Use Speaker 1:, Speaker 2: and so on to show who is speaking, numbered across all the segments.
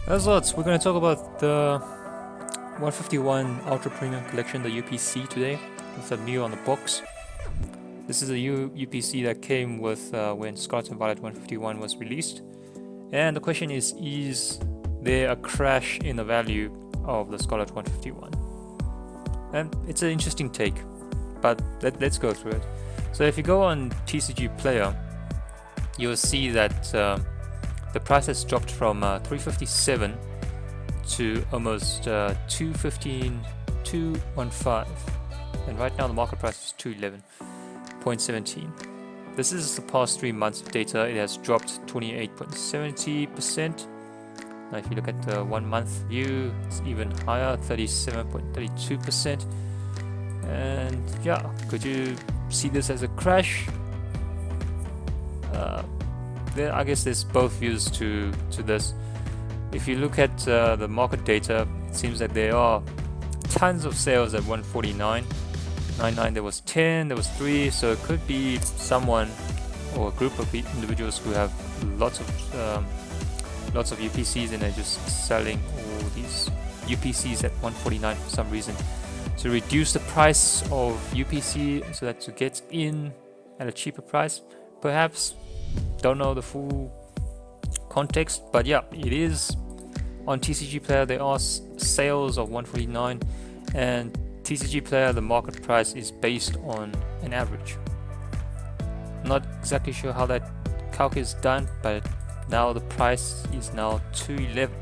Speaker 1: As lots, we're going to talk about the 151 Ultra Premium Collection, the UPC today. It's a new on the box. This is a UPC that came with when Scarlet and Violet 151 was released. And the question is there a crash in the value of the Scarlet 151? And it's an interesting take, but let's go through it. So if you go on TCG Player, you'll see that the price has dropped from 357 to almost 215, 215, and right now the market price is 211.17. This is the past 3 months of data. It has dropped 28.70%. Now if you look at the 1 month view, it's even higher, 37.32%. And yeah, could you see this as a crash? I guess there's both views to this. If you look at the market data, it seems that there are tons of sales at 149.99. There was 10, there was 3, so it could be someone or a group of individuals who have lots of UPCs and they're just selling all these UPCs at 149 for some reason to reduce the price of UPC so that to get in at a cheaper price. Perhaps, don't know the full context, but yeah, it is on TCG Player. There are sales of 149, and TCG Player, the market price is based on an average. Not exactly sure how that calc is done, but now the price is now 211.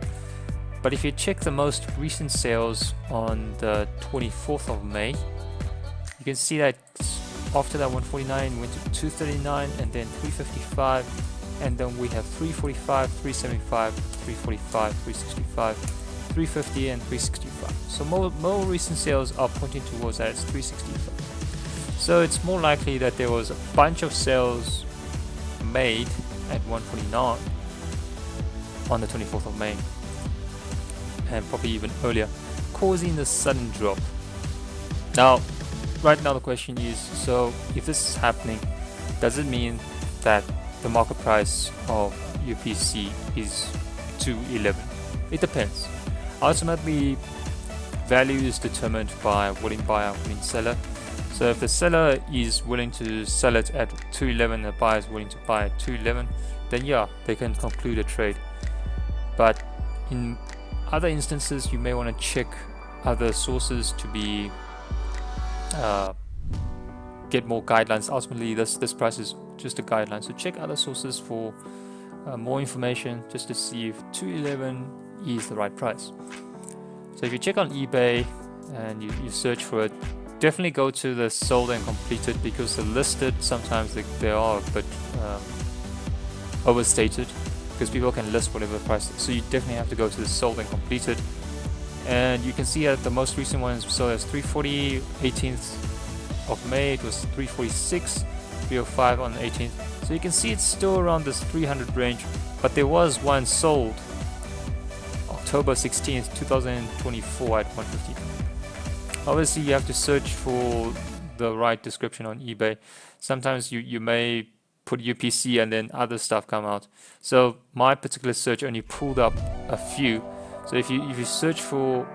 Speaker 1: But if you check the most recent sales on the 24th of May, you can see that after that 149 went to 239 and then 355, and then we have 345, 375, 345, 365, 350 and 365. So more recent sales are pointing towards that it's 365. So it's more likely that there was a bunch of sales made at 149 on the 24th of May, and probably even earlier, causing the sudden drop. Now, right now the question is, so if this is happening, does it mean that the market price of UPC is 211? It depends. Ultimately, value is determined by willing buyer, willing seller. So if the seller is willing to sell it at 211 and the buyer is willing to buy at 211, then yeah, they can conclude a trade. But in other instances, you may want to check other sources to be get more guidelines. Ultimately, this price is just a guideline, so check other sources for more information, just to see if 211 is the right price. So if you check on eBay and you search for it, definitely go to the sold and completed, because the listed sometimes they are a bit overstated, because people can list whatever price. So you definitely have to go to the sold and completed, and you can see that the most recent ones sold as 340, 18th of May it was 346, 305 on the 18th. So you can see it's still around this 300 range, but there was one sold October 16th, 2024 at 150. Obviously, you have to search for the right description on eBay. Sometimes you may put UPC and then other stuff come out. So my particular search only pulled up a few. So if you search for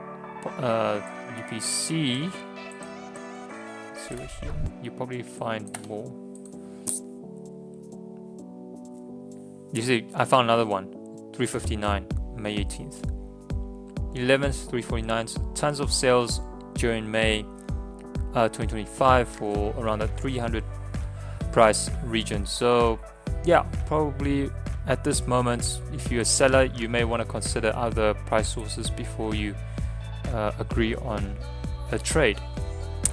Speaker 1: UPC, here, you probably find more. You see, I found another one, 359, May 18th. 11th, 349, so tons of sales during May 2025 for around the 300 price region. So yeah, probably at this moment, if you're a seller, you may want to consider other price sources before you agree on a trade.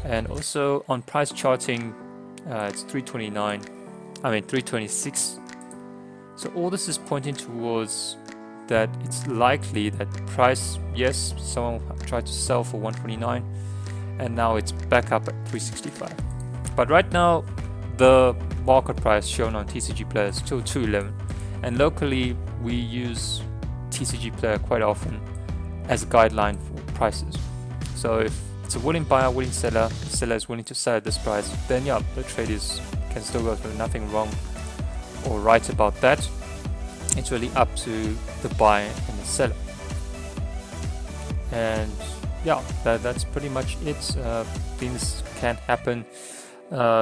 Speaker 1: And also on price charting, it's 326. So all this is pointing towards that it's likely that price, yes, someone tried to sell for 129 and now it's back up at 365. But right now, the market price shown on TCG Player is still 211. And locally, we use TCG Player quite often as a guideline for prices. So if it's a willing buyer, willing seller, the seller is willing to sell at this price, then yeah, the trade can still go through. Nothing wrong or right about that. It's really up to the buyer and the seller. And yeah, that's pretty much it. Things can happen.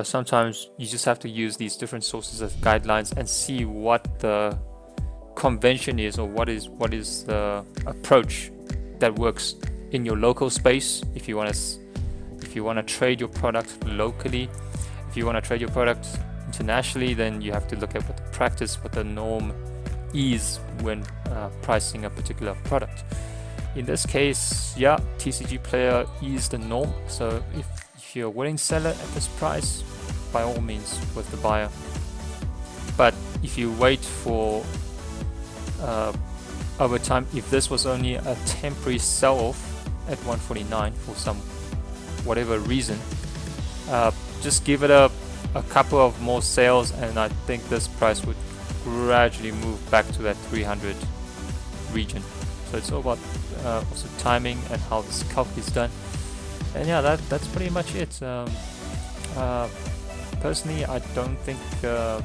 Speaker 1: Sometimes you just have to use these different sources of guidelines and see what the convention is, or what is the approach that works in your local space. If you want to trade your product locally, if you want to trade your product internationally, then you have to look at what the practice, what the norm is when pricing a particular product. In this case, yeah, TCG player is the norm. So if you're a willing seller at this price, by all means with the buyer. But if you wait for over time, if this was only a temporary sell-off at 149 for some whatever reason, just give it a couple of more sales, and I think this price would gradually move back to that 300 region. So it's all about also timing and how this calc is done. And yeah, that's pretty much it. Personally, I don't think the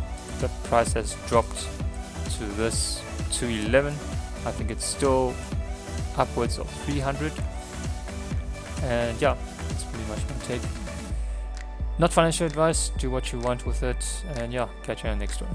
Speaker 1: price has dropped to this 211. I think it's still upwards of 300. And yeah, that's pretty much my take. Not financial advice, do what you want with it, and yeah, catch you on the next one.